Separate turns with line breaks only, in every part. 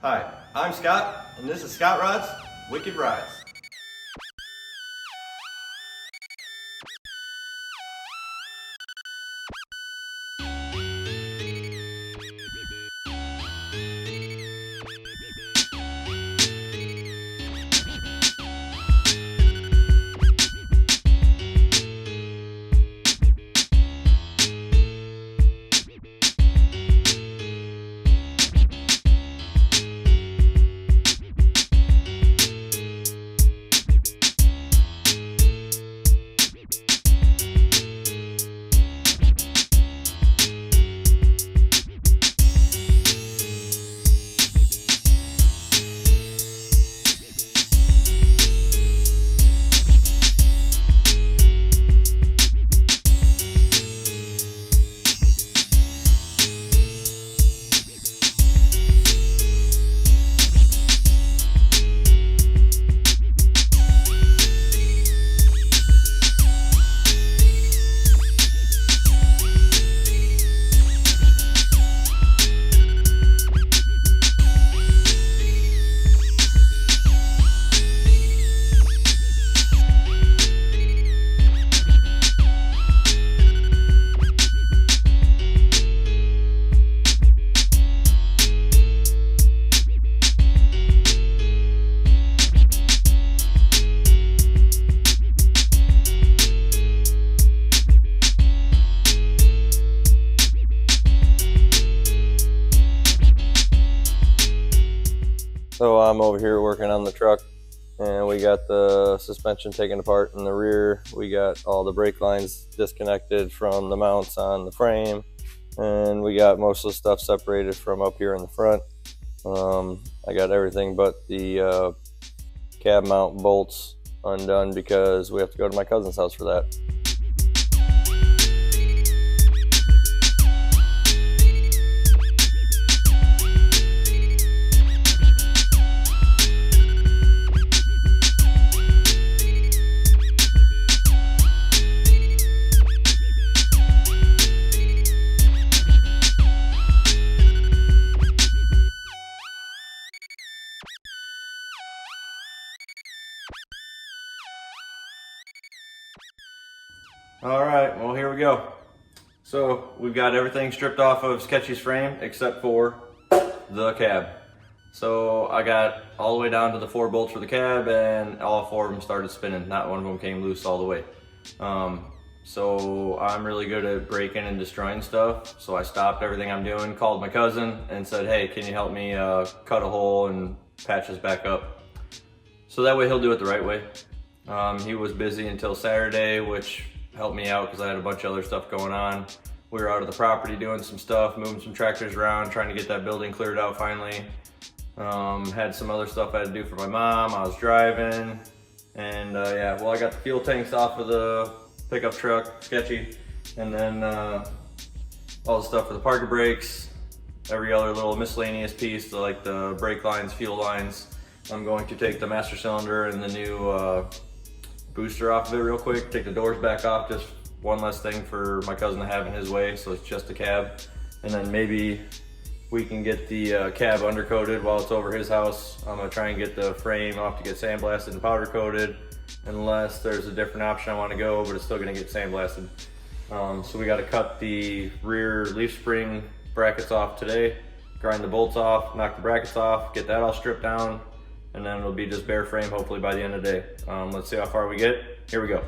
Hi, I'm Scott, and this is Scottrods Wicked Rides. So I'm over here working on the truck, and we got the suspension taken apart in the rear. We got all the brake lines disconnected from the mounts on the frame, and we got most of the stuff separated from up here in the front. I got everything but the cab mount bolts undone because we have to go to my cousin's house for that. All right, well, here we go. So we've got everything stripped off of Sketchy's frame except for the cab. So I got all the way down to the 4 bolts for the cab, and all 4 of them started spinning. Not one of them came loose all the way. So I'm really good at breaking and destroying stuff. So I stopped everything I'm doing, called my cousin and said, hey, can you help me cut a hole and patch this back up? So that way he'll do it the right way. He was busy until Saturday, which helped me out because I had a bunch of other stuff going on. We were out of the property doing some stuff, moving some tractors around, trying to get that building cleared out finally. Had some other stuff I had to do for my mom. I was driving, and yeah, well, I got the fuel tanks off of the pickup truck, Sketchy, and then all the stuff for the parking brakes, every other little miscellaneous piece, like the brake lines, fuel lines. I'm going to take the master cylinder and the new booster off of it real quick, take the doors back off, just one less thing for my cousin to have in his way, so it's just the cab. And then maybe we can get the cab undercoated while it's over his house. I'm gonna try and get the frame off to get sandblasted and powder coated, unless there's a different option I wanna go, but it's still gonna get sandblasted. So we gotta cut the rear leaf spring brackets off today, grind the bolts off, knock the brackets off, get that all stripped down, and then it'll be just bare frame hopefully by the end of the day. Let's see how far we get. Here we go.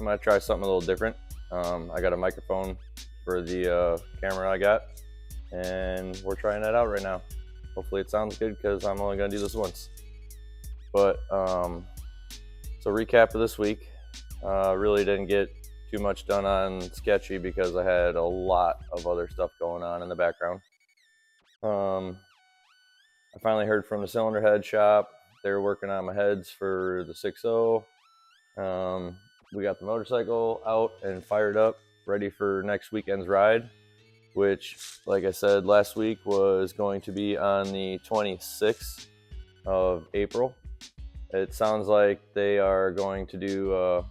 I'm gonna try something a little different. I got a microphone for the camera I got, and we're trying that out right now. Hopefully it sounds good because I'm only gonna do this once. But so recap of this week, really didn't get too much done on Sketchy because I had a lot of other stuff going on in the background. I finally heard from the cylinder head shop. They're working on my heads for the 6.0. We got the motorcycle out and fired up, ready for next weekend's ride, which, like I said last week, was going to be on the 26th of April. It sounds like they are going to do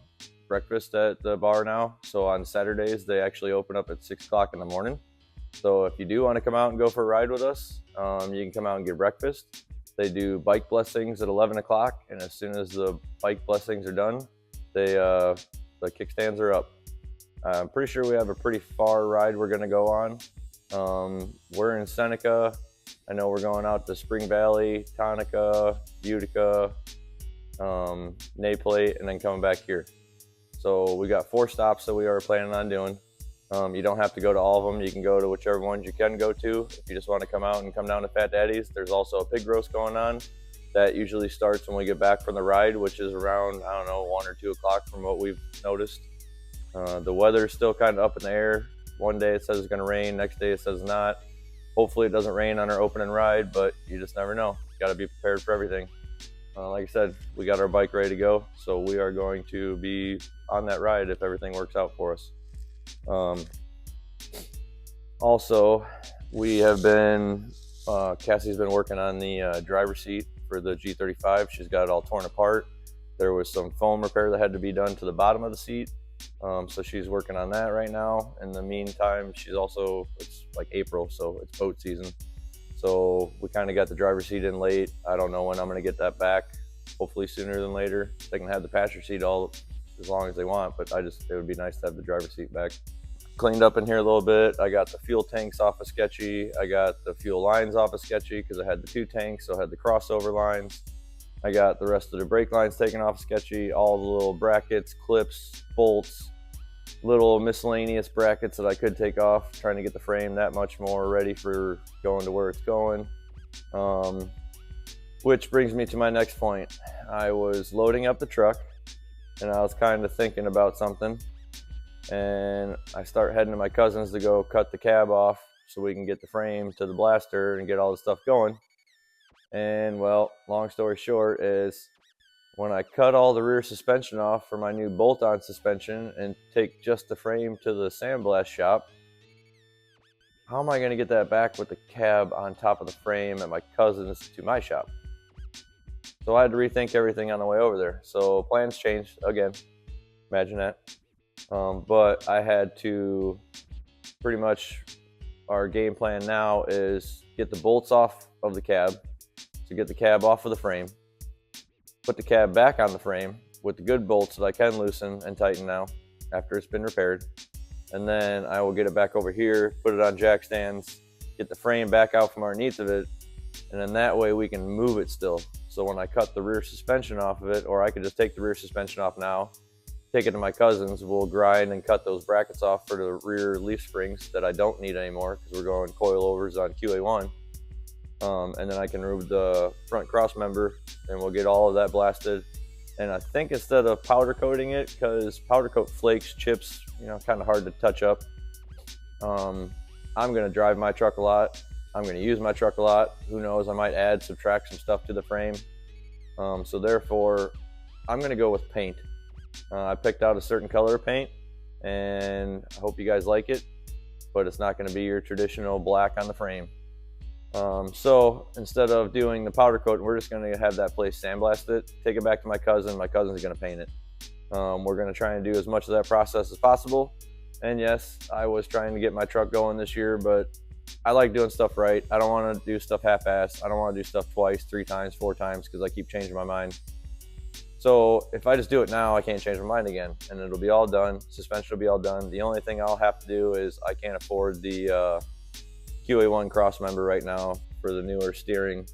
breakfast at the bar now. So on Saturdays, they actually open up at 6 o'clock in the morning. So if you do want to come out and go for a ride with us, you can come out and get breakfast. They do bike blessings at 11 o'clock, and as soon as the bike blessings are done, the kickstands are up. I'm pretty sure we have a pretty far ride we're going to go on. We're in Seneca. I know we're going out to Spring Valley, Tonica, Utica, Naples, and then coming back here. So we got 4 stops that we are planning on doing. You don't have to go to all of them. You can go to whichever ones you can go to. If you just want to come out and come down to Fat Daddy's, there's also a pig roast going on. That usually starts when we get back from the ride, which is around, I don't know, 1 or 2 o'clock from what we've noticed. The weather's still kind of up in the air. One day it says it's going to rain, next day it says not. Hopefully it doesn't rain on our opening ride, but you just never know. Got to be prepared for everything. Like I said, we got our bike ready to go, so we are going to be on that ride if everything works out for us. Also, we have been, Cassie's been working on the driver's seat for the G35. She's got it all torn apart. There was some foam repair that had to be done to the bottom of the seat. So she's working on that right now. In the meantime, it's like April, so it's boat season. So we kind of got the driver's seat in late. I don't know when I'm going to get that back. Hopefully sooner than later. They can have the passenger seat all as long as they want, but it would be nice to have the driver's seat back. Cleaned up in here a little bit. I got the fuel tanks off of Sketchy. I got the fuel lines off of Sketchy because I had the 2 tanks, so I had the crossover lines. I got the rest of the brake lines taken off Sketchy, all the little brackets, clips, bolts, little miscellaneous brackets that I could take off, trying to get the frame that much more ready for going to where it's going. Which brings me to my next point. I was loading up the truck, and I was kind of thinking about something, and I start heading to my cousin's to go cut the cab off so we can get the frame to the blaster and get all the stuff going. And well, long story short is when I cut all the rear suspension off for my new bolt-on suspension and take just the frame to the sandblast shop, how am I going to get that back with the cab on top of the frame at my cousin's to my shop? So I had to rethink everything on the way over there. So plans changed again. Imagine that. But I had to pretty much, our game plan now is get the bolts off of the cab. So get the cab off of the frame. Put the cab back on the frame with the good bolts that I can loosen and tighten now after it's been repaired. And then I will get it back over here, put it on jack stands, get the frame back out from underneath of it, and then that way we can move it still. So when I cut the rear suspension off of it, or I could just take the rear suspension off now, take it to my cousin's, we'll grind and cut those brackets off for the rear leaf springs that I don't need anymore because we're going coilovers on QA1. And then I can remove the front cross member and we'll get all of that blasted. And I think instead of powder coating it, because powder coat flakes, chips, kind of hard to touch up, I'm going to drive my truck a lot. I'm going to use my truck a lot. Who knows, I might add, subtract some stuff to the frame. So therefore, I'm going to go with paint. I picked out a certain color of paint, and I hope you guys like it, but it's not going to be your traditional black on the frame. So instead of doing the powder coat, we're just going to have that place sandblasted, take it back to my cousin. My cousin's going to paint it. We're going to try and do as much of that process as possible. And yes, I was trying to get my truck going this year, but I like doing stuff right. I don't want to do stuff half-assed. I don't want to do stuff twice, 3 times, 4 times, because I keep changing my mind. So if I just do it now, I can't change my mind again, and it'll be all done. Suspension will be all done. The only thing I'll have to do is I can't afford the QA1 cross member right now for the newer steering,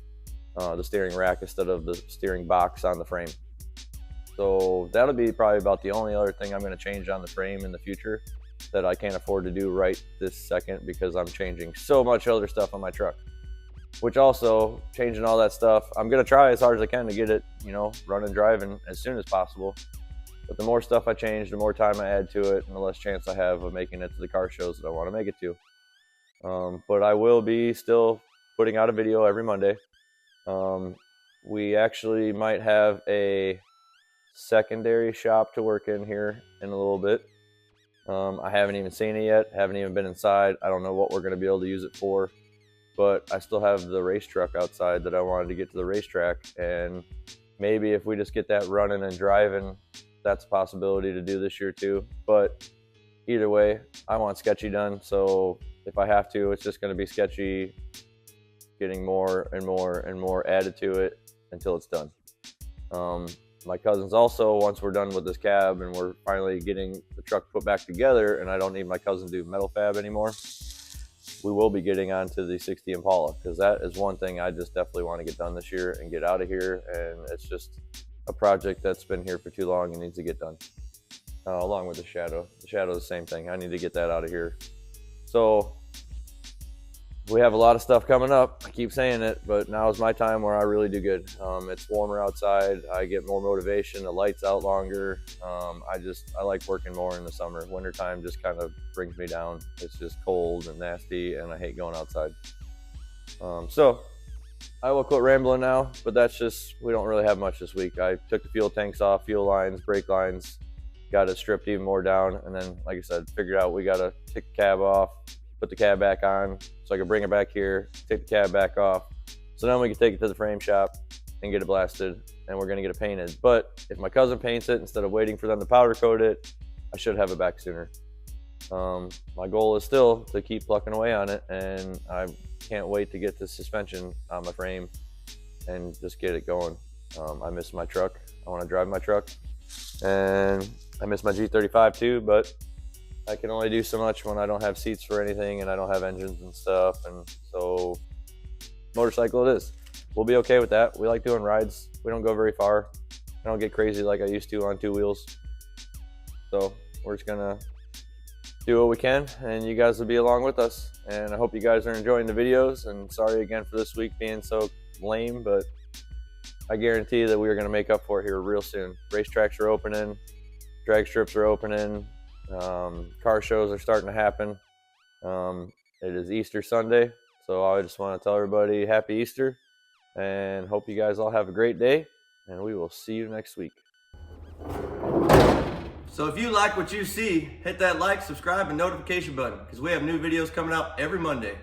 the steering rack instead of the steering box on the frame. So that'll be probably about the only other thing I'm going to change on the frame in the future that I can't afford to do right this second, because I'm changing so much other stuff on my truck. Which also, changing all that stuff, I'm going to try as hard as I can to get it, you know, running, driving as soon as possible. But the more stuff I change, the more time I add to it, and the less chance I have of making it to the car shows that I want to make it to. But I will be still putting out a video every Monday. We actually might have a secondary shop to work in here in a little bit. I haven't even seen it yet, haven't even been inside. I don't know what we're going to be able to use it for, but I still have the race truck outside that I wanted to get to the racetrack, and maybe if we just get that running and driving, that's a possibility to do this year too. But either way, I want Sketchy done, so if I have to, it's just going to be Sketchy getting more and more and more added to it until it's done. My cousins also, once we're done with this cab and we're finally getting the truck put back together and I don't need my cousin to do metal fab anymore, we will be getting onto the 60 Impala, because that is one thing I just definitely want to get done this year and get out of here. And it's just a project that's been here for too long and needs to get done. Along with the Shadow. The Shadow is the same thing. I need to get that out of here. So we have a lot of stuff coming up. I keep saying it, but now is my time where I really do good. It's warmer outside. I get more motivation. The light's out longer. I like working more in the summer. Wintertime just kind of brings me down. It's just cold and nasty, and I hate going outside. So I will quit rambling now, but that's just, we don't really have much this week. I took the fuel tanks off, fuel lines, brake lines, got it stripped even more down, and then, like I said, figured out we got to take the cab off, put the cab back on so I can bring it back here, take the cab back off, so then we can take it to the frame shop and get it blasted, and we're going to get it painted. But if my cousin paints it instead of waiting for them to powder coat it, I should have it back sooner. My goal is still to keep plucking away on it, and I can't wait to get the suspension on my frame and just get it going. I miss my truck. I want to drive my truck, and I miss my G35 too, but I can only do so much when I don't have seats for anything and I don't have engines and stuff, and so motorcycle it is. We'll be okay with that. We like doing rides. We don't go very far. I don't get crazy like I used to on two wheels. So we're just gonna do what we can, and you guys will be along with us. And I hope you guys are enjoying the videos, and sorry again for this week being so lame, but I guarantee that we are gonna make up for it here real soon. Racetracks are opening, drag strips are opening, car shows are starting to happen. It is Easter Sunday, so I just want to tell everybody happy Easter, and hope you guys all have a great day, and we will see you next week. So if you like what you see, hit that like, subscribe, and notification button, because we have new videos coming out every Monday.